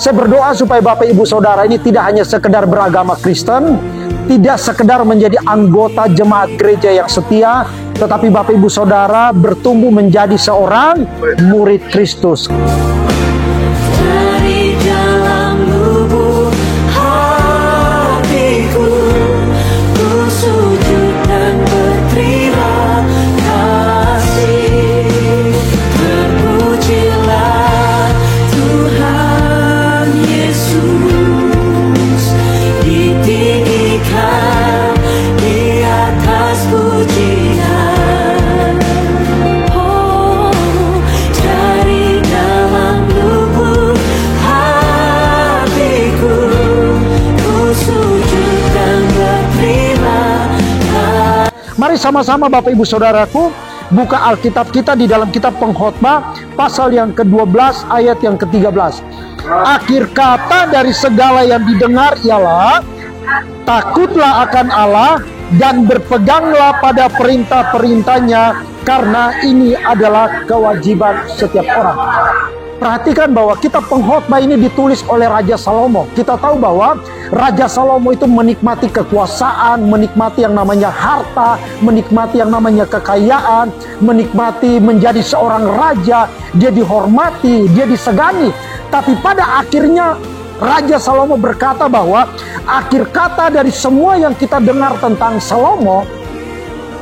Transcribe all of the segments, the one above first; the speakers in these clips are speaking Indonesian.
Saya berdoa supaya Bapak Ibu Saudara ini tidak hanya sekedar beragama Kristen, tidak sekedar menjadi anggota jemaat gereja yang setia, tetapi Bapak Ibu Saudara bertumbuh menjadi seorang murid Kristus. Dari dalam lubuk hatiku, ku sujud dan berterima kasih. Terpujilah Tuhan Yesus, ditinggikan di atas pujian. Oh, dari dalam lubuk hatiku, ku sujud dan berterima kasih. Mari sama-sama Bapak Ibu Saudaraku buka Alkitab kita di dalam kitab Pengkhotbah pasal yang ke-12 ayat yang ke-13. Akhir kata dari segala yang didengar ialah takutlah akan Allah dan berpeganglah pada perintah-perintahnya, karena ini adalah kewajiban setiap orang. Perhatikan bahwa kitab Pengkhotbah ini ditulis oleh Raja Salomo. Kita tahu bahwa Raja Salomo itu menikmati kekuasaan, menikmati yang namanya harta, menikmati yang namanya kekayaan, menikmati menjadi seorang raja. Dia dihormati, dia disegani. Tapi pada akhirnya Raja Salomo berkata bahwa akhir kata dari semua yang kita dengar tentang Salomo,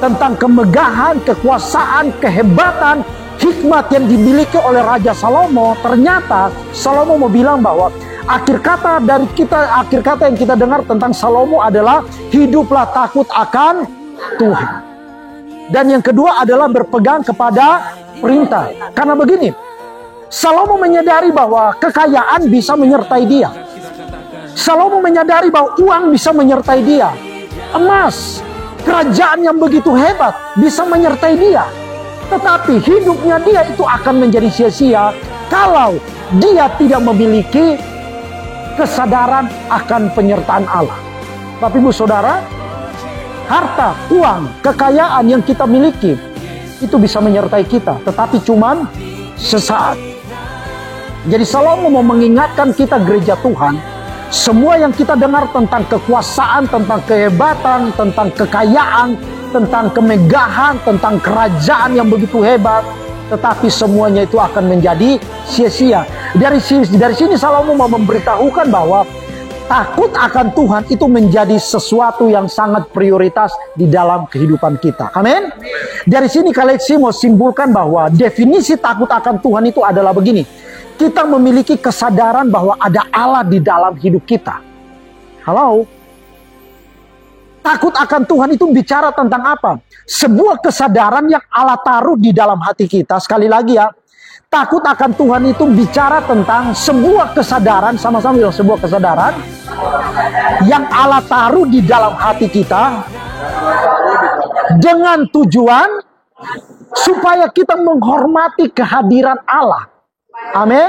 tentang kemegahan, kekuasaan, kehebatan, hikmat yang dimiliki oleh Raja Salomo, ternyata Salomo mau bilang bahwa akhir kata yang kita dengar tentang Salomo adalah hiduplah takut akan Tuhan. Dan yang kedua adalah berpegang kepada perintah. Karena begini, Salomo menyadari bahwa kekayaan bisa menyertai dia. Salomo menyadari bahwa uang bisa menyertai dia. Emas, kerajaan yang begitu hebat bisa menyertai dia. Tetapi hidupnya dia itu akan menjadi sia-sia kalau dia tidak memiliki kesadaran akan penyertaan Allah. Bapak Ibu Saudara, harta, uang, kekayaan yang kita miliki itu bisa menyertai kita, tetapi cuman sesaat. Jadi Salomo mau mengingatkan kita gereja Tuhan, semua yang kita dengar tentang kekuasaan, tentang kehebatan, tentang kekayaan, tentang kemegahan, tentang kerajaan yang begitu hebat, tetapi semuanya itu akan menjadi sia-sia. Dari sini Salomo mau memberitahukan bahwa takut akan Tuhan itu menjadi sesuatu yang sangat prioritas di dalam kehidupan kita. Amin. Dari sini Kaleksi mau simpulkan bahwa definisi takut akan Tuhan itu adalah begini. Kita memiliki kesadaran bahwa ada Allah di dalam hidup kita. Halo. Takut akan Tuhan itu bicara tentang apa? Sebuah kesadaran yang Allah taruh di dalam hati kita. Sekali lagi ya, takut akan Tuhan itu bicara tentang sebuah kesadaran, sama-sama bilang sebuah kesadaran yang Allah taruh di dalam hati kita dengan tujuan supaya kita menghormati kehadiran Allah. Amin.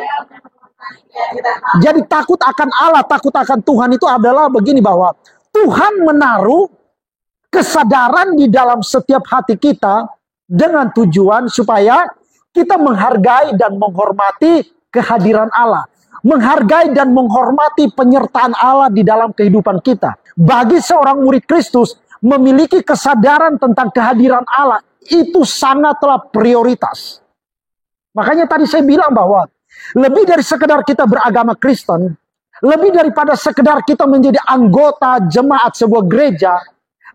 Jadi takut akan Allah, takut akan Tuhan itu adalah begini, bahwa Tuhan menaruh kesadaran di dalam setiap hati kita dengan tujuan supaya kita menghargai dan menghormati kehadiran Allah. Menghargai dan menghormati penyertaan Allah di dalam kehidupan kita. Bagi seorang murid Kristus, memiliki kesadaran tentang kehadiran Allah itu sangatlah prioritas. Makanya tadi saya bilang bahwa lebih dari sekedar kita beragama Kristen, lebih daripada sekedar kita menjadi anggota jemaat sebuah gereja,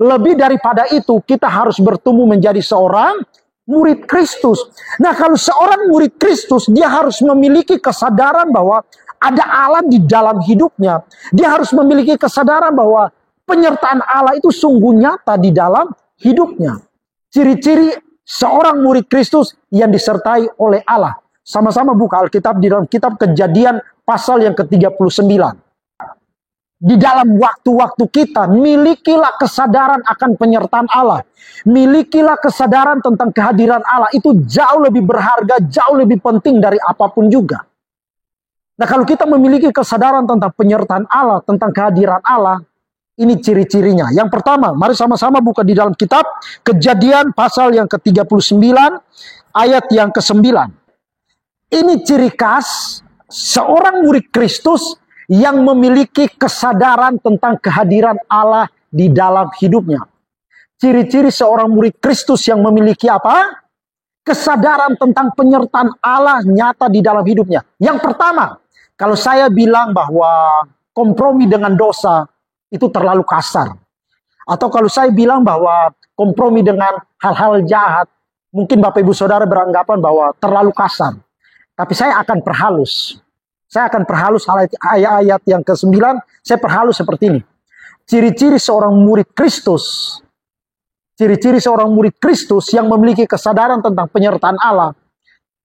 lebih daripada itu kita harus bertumbuh menjadi seorang murid Kristus. Nah, kalau seorang murid Kristus, dia harus memiliki kesadaran bahwa ada Allah di dalam hidupnya. Dia harus memiliki kesadaran bahwa penyertaan Allah itu sungguh nyata di dalam hidupnya. Ciri-ciri seorang murid Kristus yang disertai oleh Allah. Sama-sama buka Alkitab di dalam kitab Kejadian pasal yang ke-39. Di dalam waktu-waktu kita, milikilah kesadaran akan penyertaan Allah. Milikilah kesadaran tentang kehadiran Allah. Itu jauh lebih berharga, jauh lebih penting dari apapun juga. Nah, kalau kita memiliki kesadaran tentang penyertaan Allah, tentang kehadiran Allah, ini ciri-cirinya. Yang pertama, mari sama-sama buka di dalam kitab Kejadian pasal yang ke-39 ayat yang ke-9. Ini ciri khas seorang murid Kristus yang memiliki kesadaran tentang kehadiran Allah di dalam hidupnya. Ciri-ciri seorang murid Kristus yang memiliki apa? Kesadaran tentang penyertaan Allah nyata di dalam hidupnya. Yang pertama, kalau saya bilang bahwa kompromi dengan dosa itu terlalu kasar. Atau kalau saya bilang bahwa kompromi dengan hal-hal jahat, mungkin Bapak Ibu Saudara beranggapan bahwa terlalu kasar. Tapi saya akan perhalus. Saya akan perhalus ayat-ayat yang ke-9, saya perhalus seperti ini. Ciri-ciri seorang murid Kristus. Ciri-ciri seorang murid Kristus yang memiliki kesadaran tentang penyertaan Allah.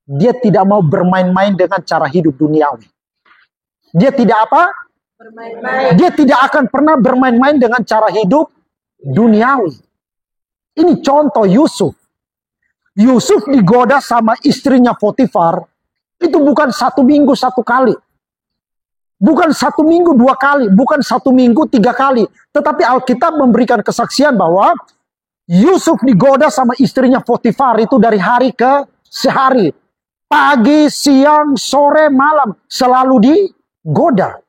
Dia tidak mau bermain-main dengan cara hidup duniawi. Dia tidak apa? Bermain-main. Dia tidak akan pernah bermain-main dengan cara hidup duniawi. Ini contoh Yusuf. Yusuf digoda sama istrinya Potifar. Itu bukan 1 minggu 1 kali. Bukan 1 minggu 2 kali. Bukan 1 minggu 3 kali. Tetapi Alkitab memberikan kesaksian bahwa Yusuf digoda sama istrinya Potifar itu dari hari ke sehari. Pagi, siang, sore, malam. Selalu digoda.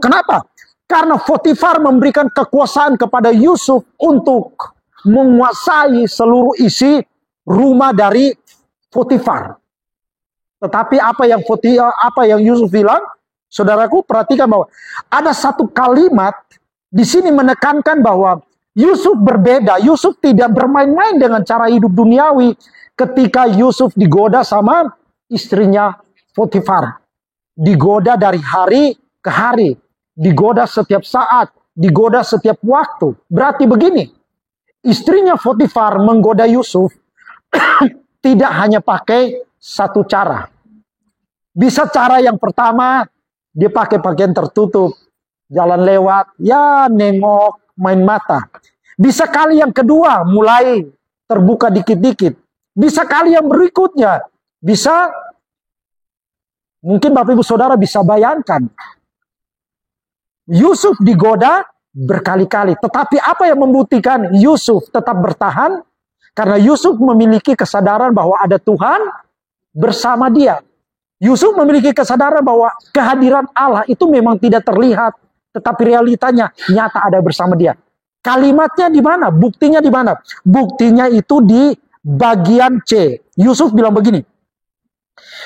Kenapa? Karena Potifar memberikan kekuasaan kepada Yusuf untuk menguasai seluruh isi rumah dari Potifar. Tetapi apa yang Yusuf bilang? Saudaraku, perhatikan bahwa ada satu kalimat di sini menekankan bahwa Yusuf berbeda. Yusuf tidak bermain-main dengan cara hidup duniawi ketika Yusuf digoda sama istrinya Potifar. Digoda dari hari ke hari. Digoda setiap saat. Digoda setiap waktu. Berarti begini. Istrinya Potifar menggoda Yusuf tidak hanya pakai satu cara. Bisa cara yang pertama, dia pakai pakaian tertutup, jalan lewat, ya nengok, main mata. Bisa kali yang kedua, mulai terbuka dikit-dikit. Bisa kali yang berikutnya, bisa, mungkin Bapak Ibu Saudara bisa bayangkan. Yusuf digoda berkali-kali. Tetapi apa yang membuktikan Yusuf tetap bertahan? Karena Yusuf memiliki kesadaran bahwa ada Tuhan bersama dia. Yusuf memiliki kesadaran bahwa kehadiran Allah itu memang tidak terlihat, tetapi realitanya nyata ada bersama dia. Kalimatnya di mana? Buktinya di mana? Buktinya itu di bagian C. Yusuf bilang begini.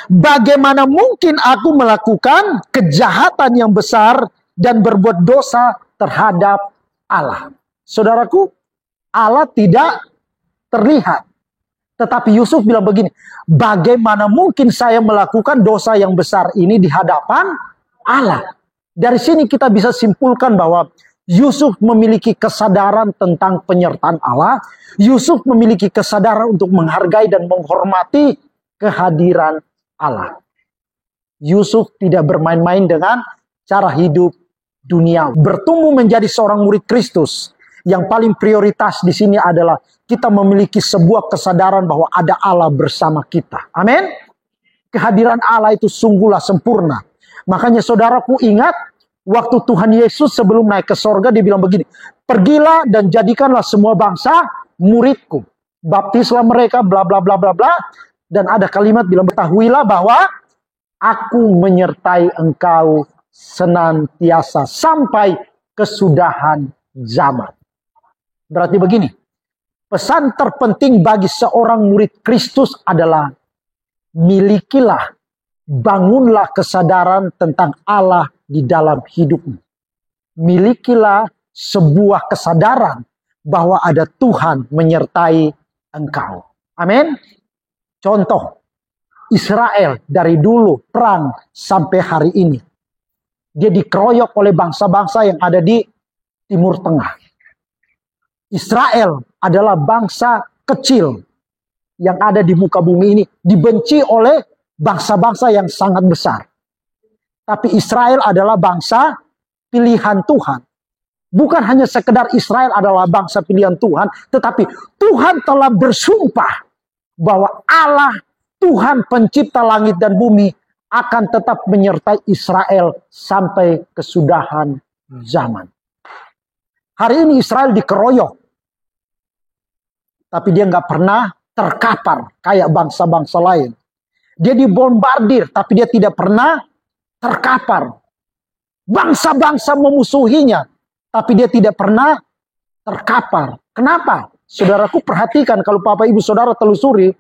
Bagaimana mungkin aku melakukan kejahatan yang besar dan berbuat dosa terhadap Allah? Saudaraku, Allah tidak terlihat. Tetapi Yusuf bilang begini, bagaimana mungkin saya melakukan dosa yang besar ini di hadapan Allah? Dari sini kita bisa simpulkan bahwa Yusuf memiliki kesadaran tentang penyertaan Allah. Yusuf memiliki kesadaran untuk menghargai dan menghormati kehadiran Allah. Yusuf tidak bermain-main dengan cara hidup dunia. Bertumbuh menjadi seorang murid Kristus. Yang paling prioritas di sini adalah kita memiliki sebuah kesadaran bahwa ada Allah bersama kita. Amin. Kehadiran Allah itu sungguhlah sempurna. Makanya saudaraku ingat, waktu Tuhan Yesus sebelum naik ke sorga, dia bilang begini, pergilah dan jadikanlah semua bangsa muridku. Baptislah mereka, bla bla bla bla bla. Dan ada kalimat bilang, ketahuilah bahwa aku menyertai engkau senantiasa sampai kesudahan zaman. Berarti begini, pesan terpenting bagi seorang murid Kristus adalah milikilah, bangunlah kesadaran tentang Allah di dalam hidupmu. Milikilah sebuah kesadaran bahwa ada Tuhan menyertai engkau. Amin. Contoh, Israel dari dulu perang sampai hari ini. Dia dikeroyok oleh bangsa-bangsa yang ada di Timur Tengah. Israel adalah bangsa kecil yang ada di muka bumi ini, dibenci oleh bangsa-bangsa yang sangat besar. Tapi Israel adalah bangsa pilihan Tuhan. Bukan hanya sekedar Israel adalah bangsa pilihan Tuhan, tetapi Tuhan telah bersumpah bahwa Allah, Tuhan pencipta langit dan bumi, akan tetap menyertai Israel sampai kesudahan zaman. Hari ini Israel dikeroyok. Tapi dia nggak pernah terkapar kayak bangsa-bangsa lain. Dia dibombardir, tapi dia tidak pernah terkapar. Bangsa-bangsa memusuhinya, tapi dia tidak pernah terkapar. Kenapa? Saudaraku perhatikan, kalau Bapak Ibu Saudara telusuri,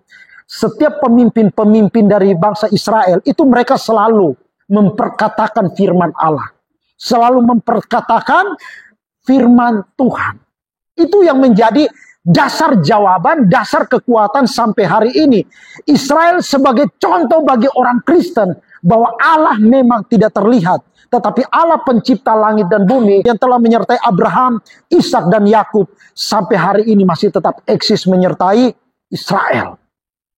setiap pemimpin-pemimpin dari bangsa Israel, itu mereka selalu memperkatakan firman Allah. Selalu memperkatakan firman Tuhan. Itu yang menjadi dasar jawaban, dasar kekuatan sampai hari ini. Israel sebagai contoh bagi orang Kristen, bahwa Allah memang tidak terlihat, tetapi Allah pencipta langit dan bumi yang telah menyertai Abraham, Ishak dan Yakub sampai hari ini masih tetap eksis menyertai Israel.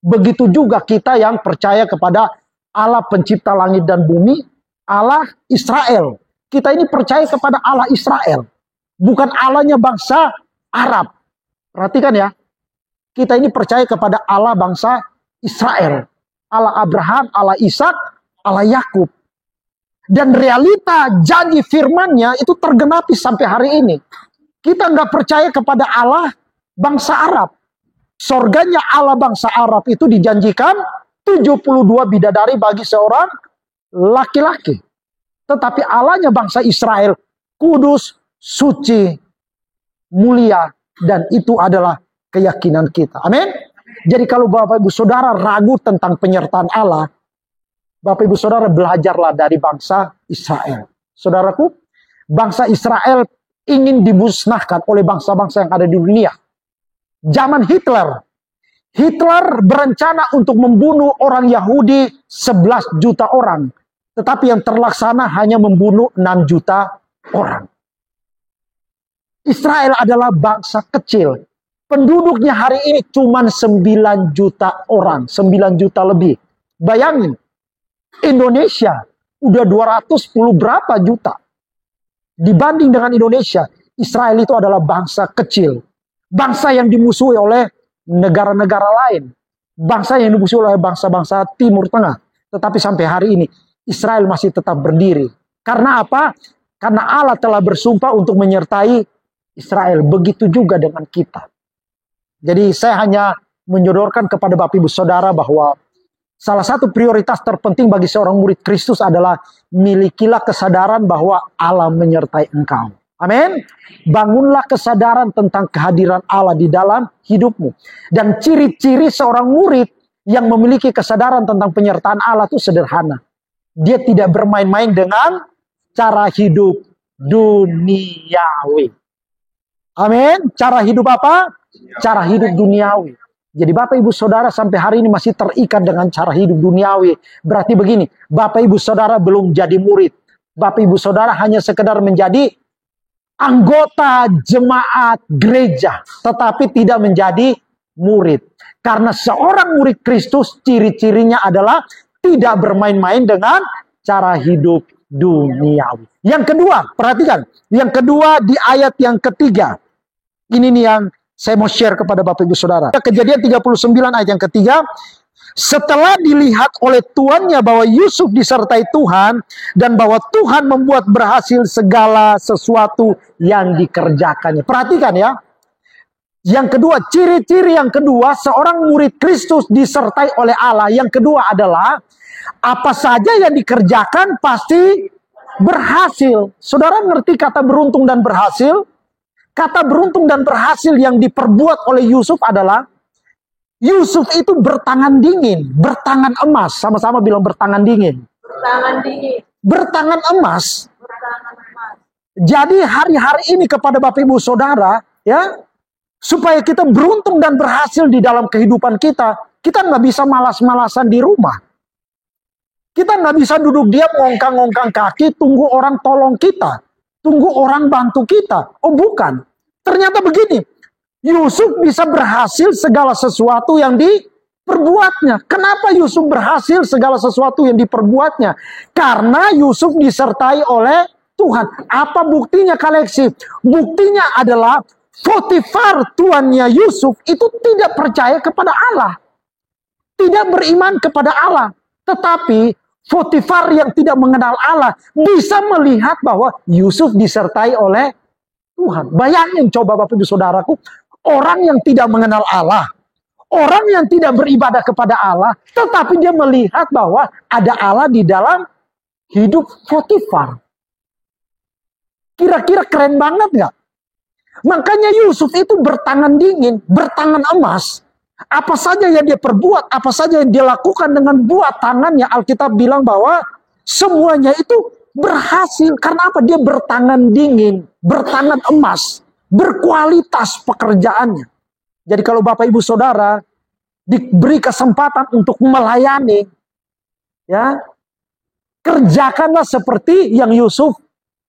Begitu juga kita yang percaya kepada Allah pencipta langit dan bumi, Allah Israel. Kita ini percaya kepada Allah Israel, bukan Allahnya bangsa Arab. Perhatikan ya, kita ini percaya kepada Allah bangsa Israel, Allah Abraham, Allah Ishak, Allah Yakub. Dan realita janji firman-Nya itu tergenapi sampai hari ini. Kita nggak percaya kepada Allah bangsa Arab. Sorganya Allah bangsa Arab itu dijanjikan 72 bidadari bagi seorang laki-laki. Tetapi Allahnya bangsa Israel kudus, suci, mulia, dan itu adalah keyakinan kita. Amin. Jadi kalau Bapak Ibu Saudara ragu tentang penyertaan Allah, Bapak Ibu Saudara belajarlah dari bangsa Israel. Saudaraku, bangsa Israel ingin dimusnahkan oleh bangsa-bangsa yang ada di dunia. Zaman Hitler berencana untuk membunuh orang Yahudi 11 juta orang. Tetapi yang terlaksana hanya membunuh 6 juta orang. Israel adalah bangsa kecil. Penduduknya hari ini cuma 9 juta orang. 9 juta lebih. Bayangin, Indonesia udah 210 berapa juta. Dibanding dengan Indonesia, Israel itu adalah bangsa kecil. Bangsa yang dimusuhi oleh negara-negara lain. Bangsa yang dimusuhi oleh bangsa-bangsa Timur Tengah. Tetapi sampai hari ini, Israel masih tetap berdiri. Karena apa? Karena Allah telah bersumpah untuk menyertai Israel. Begitu juga dengan kita. Jadi saya hanya menyodorkan kepada Bapak Ibu Saudara bahwa salah satu prioritas terpenting bagi seorang murid Kristus adalah milikilah kesadaran bahwa Allah menyertai engkau. Amin. Bangunlah kesadaran tentang kehadiran Allah di dalam hidupmu. Dan ciri-ciri seorang murid yang memiliki kesadaran tentang penyertaan Allah itu sederhana. Dia tidak bermain-main dengan cara hidup duniawi. Amin. Cara hidup apa? Cara hidup duniawi. Jadi Bapak Ibu Saudara sampai hari ini masih terikat dengan cara hidup duniawi. Berarti begini, Bapak Ibu Saudara belum jadi murid. Bapak Ibu Saudara hanya sekedar menjadi anggota jemaat gereja, tetapi tidak menjadi murid. Karena seorang murid Kristus ciri-cirinya adalah tidak bermain-main dengan cara hidup duniawi. Yang kedua, perhatikan. Yang kedua di ayat yang ketiga. Ini nih yang saya mau share kepada Bapak Ibu Saudara. Kejadian 39 ayat yang ketiga. Setelah dilihat oleh tuannya bahwa Yusuf disertai Tuhan dan bahwa Tuhan membuat berhasil segala sesuatu yang dikerjakannya. Perhatikan ya. Yang kedua, ciri-ciri yang kedua, seorang murid Kristus disertai oleh Allah. Yang kedua adalah apa saja yang dikerjakan pasti berhasil. Saudara ngerti kata beruntung dan berhasil? Kata beruntung dan berhasil yang diperbuat oleh Yusuf adalah Yusuf itu bertangan dingin, bertangan emas. Sama-sama bilang bertangan dingin. Bertangan dingin. Bertangan emas. Bertangan emas. Jadi hari-hari ini kepada Bapak Ibu Saudara, ya, supaya kita beruntung dan berhasil di dalam kehidupan kita, kita nggak bisa malas-malasan di rumah. Kita nggak bisa duduk diam ngongkang-ngongkang kaki, tunggu orang tolong kita. Tunggu orang bantu kita. Oh bukan. Ternyata begini. Yusuf bisa berhasil segala sesuatu yang diperbuatnya. Kenapa Yusuf berhasil segala sesuatu yang diperbuatnya? Karena Yusuf disertai oleh Tuhan. Apa buktinya koleksi? Buktinya adalah Potifar tuannya Yusuf itu tidak percaya kepada Allah. Tidak beriman kepada Allah. Tetapi Potifar yang tidak mengenal Allah bisa melihat bahwa Yusuf disertai oleh Tuhan. Bayangin coba Bapak Ibu Saudaraku, orang yang tidak mengenal Allah, orang yang tidak beribadah kepada Allah, tetapi dia melihat bahwa ada Allah di dalam hidup Potifar. Kira-kira keren banget nggak? Makanya Yusuf itu bertangan dingin, bertangan emas. Apa saja yang dia perbuat, apa saja yang dia lakukan dengan buat tangannya, Alkitab bilang bahwa semuanya itu berhasil. Karena apa? Dia bertangan dingin, bertangan emas, berkualitas pekerjaannya. Jadi kalau Bapak Ibu Saudara diberi kesempatan untuk melayani, ya, kerjakanlah seperti yang Yusuf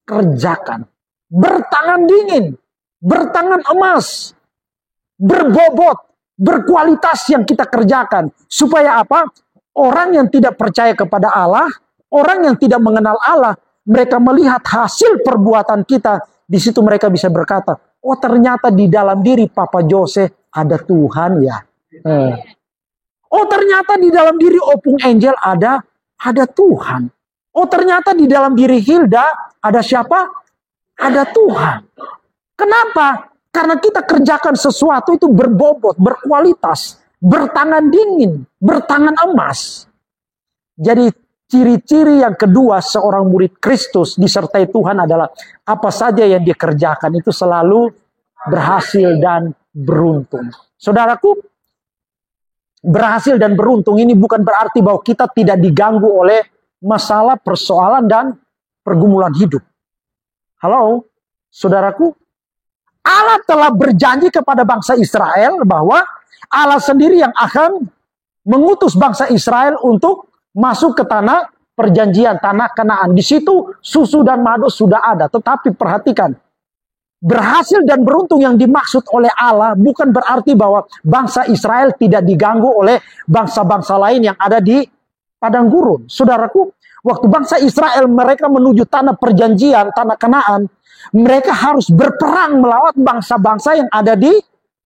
kerjakan. Bertangan dingin, bertangan emas, berbobot, berkualitas yang kita kerjakan. Supaya apa? Orang yang tidak percaya kepada Allah, orang yang tidak mengenal Allah, mereka melihat hasil perbuatan kita. Di situ mereka bisa berkata, oh ternyata di dalam diri Papa Jose ada Tuhan ya. Oh ternyata di dalam diri Opung Angel ada Tuhan. Oh ternyata di dalam diri Hilda ada siapa? Ada Tuhan. Kenapa? Karena kita kerjakan sesuatu itu berbobot, berkualitas, bertangan dingin, bertangan emas. Jadi ciri-ciri yang kedua seorang murid Kristus disertai Tuhan adalah apa saja yang dia kerjakan itu selalu berhasil dan beruntung. Saudaraku, berhasil dan beruntung ini bukan berarti bahwa kita tidak diganggu oleh masalah, persoalan, dan pergumulan hidup. Halo, saudaraku, Allah telah berjanji kepada bangsa Israel bahwa Allah sendiri yang akan mengutus bangsa Israel untuk masuk ke tanah perjanjian, tanah Kanaan. Di situ susu dan madu sudah ada. Tetapi perhatikan, berhasil dan beruntung yang dimaksud oleh Allah bukan berarti bahwa bangsa Israel tidak diganggu oleh bangsa-bangsa lain yang ada di padang gurun. Saudaraku, waktu bangsa Israel mereka menuju tanah perjanjian, tanah Kanaan, mereka harus berperang melawan bangsa-bangsa yang ada di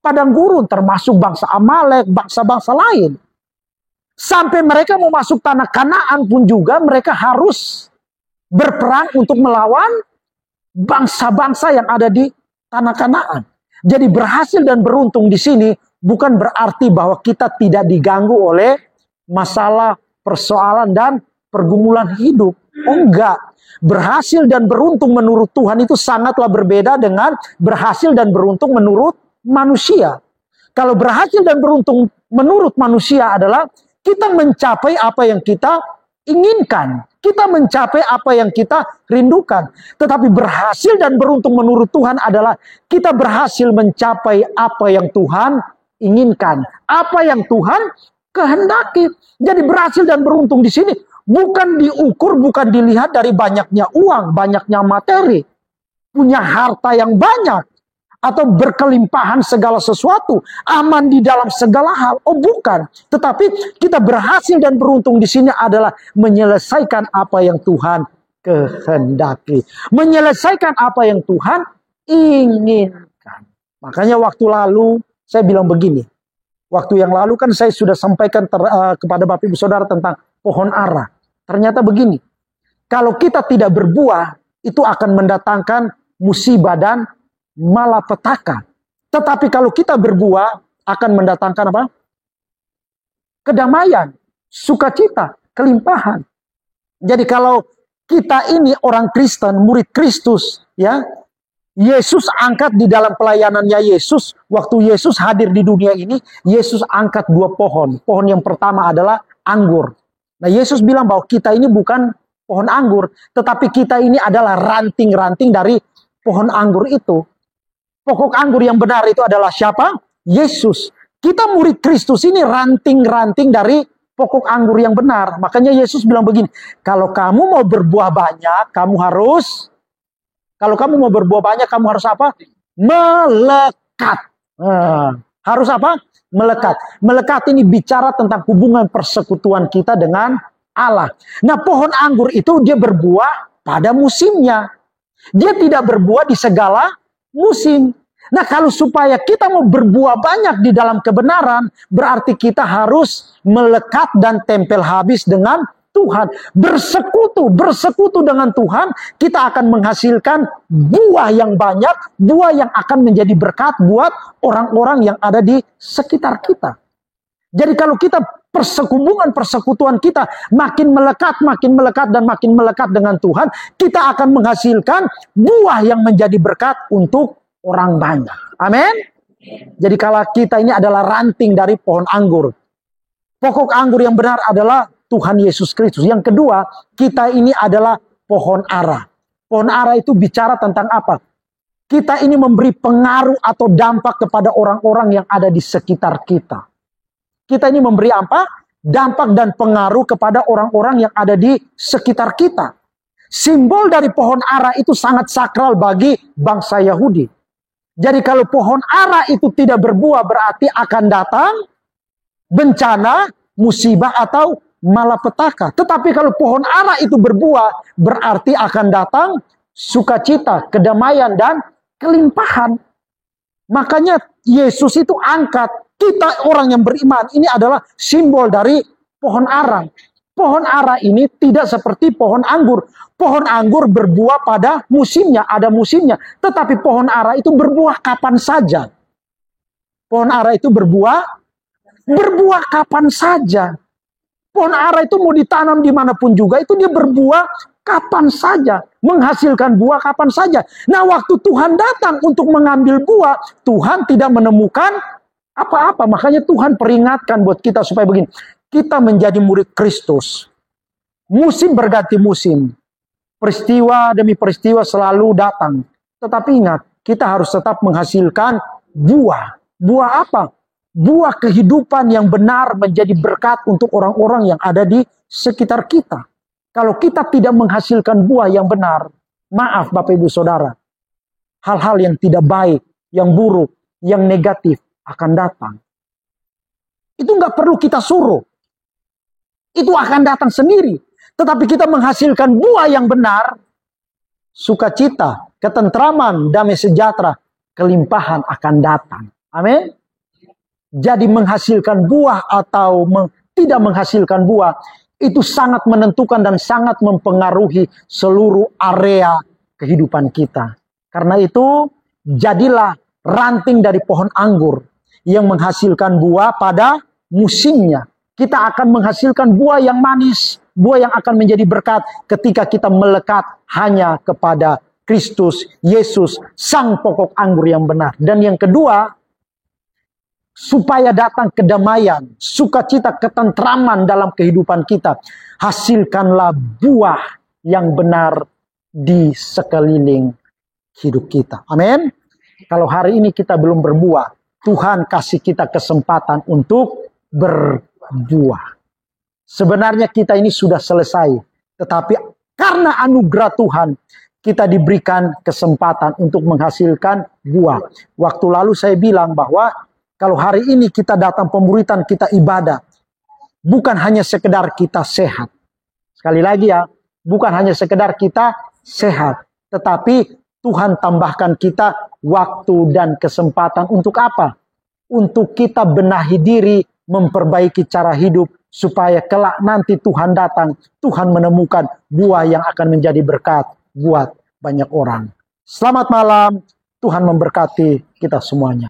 padang gurun, termasuk bangsa Amalek, bangsa-bangsa lain. Sampai mereka mau masuk tanah Kanaan pun juga mereka harus berperang untuk melawan bangsa-bangsa yang ada di tanah Kanaan. Jadi berhasil dan beruntung di sini bukan berarti bahwa kita tidak diganggu oleh masalah, persoalan, dan pergumulan hidup. Oh enggak. Berhasil dan beruntung menurut Tuhan itu sangatlah berbeda dengan berhasil dan beruntung menurut manusia. Kalau berhasil dan beruntung menurut manusia adalah kita mencapai apa yang kita inginkan. Kita mencapai apa yang kita rindukan. Tetapi berhasil dan beruntung menurut Tuhan adalah kita berhasil mencapai apa yang Tuhan inginkan. Apa yang Tuhan kehendaki. Jadi berhasil dan beruntung di sini bukan diukur, bukan dilihat dari banyaknya uang, banyaknya materi, punya harta yang banyak, atau berkelimpahan segala sesuatu, aman di dalam segala hal. Oh bukan, tetapi kita berhasil dan beruntung di sini adalah menyelesaikan apa yang Tuhan kehendaki, menyelesaikan apa yang Tuhan inginkan. Makanya waktu lalu saya bilang begini, waktu yang lalu kan saya sudah sampaikan kepada Bapak Ibu Saudara tentang pohon ara. Ternyata begini, kalau kita tidak berbuah, itu akan mendatangkan musibah dan malapetaka. Tetapi kalau kita berbuah, akan mendatangkan apa? Kedamaian, sukacita, kelimpahan. Jadi kalau kita ini orang Kristen, murid Kristus, ya, Yesus angkat di dalam pelayanannya Yesus, waktu Yesus hadir di dunia ini, Yesus angkat dua pohon. Pohon yang pertama adalah anggur. Nah, Yesus bilang bahwa kita ini bukan pohon anggur, tetapi kita ini adalah ranting-ranting dari pohon anggur itu. Pokok anggur yang benar itu adalah siapa? Yesus. Kita murid Kristus ini ranting-ranting dari pokok anggur yang benar. Makanya Yesus bilang begini, kalau kamu mau berbuah banyak, kamu harus apa? Melekat. Harus apa? Melekat. Melekat ini bicara tentang hubungan persekutuan kita dengan Allah. Nah, pohon anggur itu dia berbuah pada musimnya. Dia tidak berbuah di segala musim. Nah, kalau supaya kita mau berbuah banyak di dalam kebenaran, berarti kita harus melekat dan tempel habis dengan Tuhan. Bersekutu dengan Tuhan, kita akan menghasilkan buah yang banyak, buah yang akan menjadi berkat buat orang-orang yang ada di sekitar kita. Jadi kalau kita persekutuan kita makin melekat, dan makin melekat dengan Tuhan, kita akan menghasilkan buah yang menjadi berkat untuk orang banyak. Amin. Jadi kalau kita ini adalah ranting dari pohon anggur. Pokok anggur yang benar adalah Tuhan Yesus Kristus. Yang kedua, kita ini adalah pohon ara. Pohon ara itu bicara tentang apa? Kita ini memberi pengaruh atau dampak kepada orang-orang yang ada di sekitar kita. Kita ini memberi apa? Dampak dan pengaruh kepada orang-orang yang ada di sekitar kita. Simbol dari pohon ara itu sangat sakral bagi bangsa Yahudi. Jadi kalau pohon ara itu tidak berbuah, berarti akan datang bencana, musibah, atau malapetaka. Tetapi kalau pohon ara itu berbuah, berarti akan datang sukacita, kedamaian, dan kelimpahan. Makanya Yesus itu angkat kita orang yang beriman. Ini adalah simbol dari pohon ara. Pohon ara ini tidak seperti pohon anggur. Pohon anggur berbuah pada musimnya, ada musimnya. Tetapi pohon ara itu berbuah kapan saja. Pohon ara itu berbuah kapan saja. Pohon ara itu mau ditanam dimanapun juga, itu dia berbuah kapan saja, menghasilkan buah kapan saja. Nah, waktu Tuhan datang untuk mengambil buah, Tuhan tidak menemukan apa-apa. Makanya Tuhan peringatkan buat kita supaya begini, kita menjadi murid Kristus. Musim berganti musim, peristiwa demi peristiwa selalu datang. Tetapi ingat, kita harus tetap menghasilkan buah. Buah apa? Buah kehidupan yang benar menjadi berkat untuk orang-orang yang ada di sekitar kita. Kalau kita tidak menghasilkan buah yang benar, maaf Bapak Ibu Saudara, hal-hal yang tidak baik, yang buruk, yang negatif akan datang. Itu nggak perlu kita suruh. Itu akan datang sendiri. Tetapi kita menghasilkan buah yang benar, sukacita, ketentraman, damai sejahtera, kelimpahan akan datang. Amin. Jadi menghasilkan buah atau tidak menghasilkan buah, itu sangat menentukan dan sangat mempengaruhi seluruh area kehidupan kita. Karena itu, jadilah ranting dari pohon anggur yang menghasilkan buah pada musimnya. Kita akan menghasilkan buah yang manis, buah yang akan menjadi berkat ketika kita melekat hanya kepada Kristus Yesus, sang pokok anggur yang benar. Dan yang kedua, supaya datang kedamaian, sukacita, ketentraman dalam kehidupan kita, hasilkanlah buah yang benar di sekeliling hidup kita. Amin. Kalau hari ini kita belum berbuah, Tuhan kasih kita kesempatan untuk berbuah. Sebenarnya kita ini sudah selesai, tetapi karena anugerah Tuhan, kita diberikan kesempatan untuk menghasilkan buah. Waktu lalu saya bilang bahwa kalau hari ini kita datang pemburitan, kita ibadah, bukan hanya sekedar kita sehat. Sekali lagi ya, bukan hanya sekedar kita sehat, tetapi Tuhan tambahkan kita waktu dan kesempatan untuk apa? Untuk kita benahi diri, memperbaiki cara hidup, supaya kelak nanti Tuhan datang, Tuhan menemukan buah yang akan menjadi berkat buat banyak orang. Selamat malam, Tuhan memberkati kita semuanya.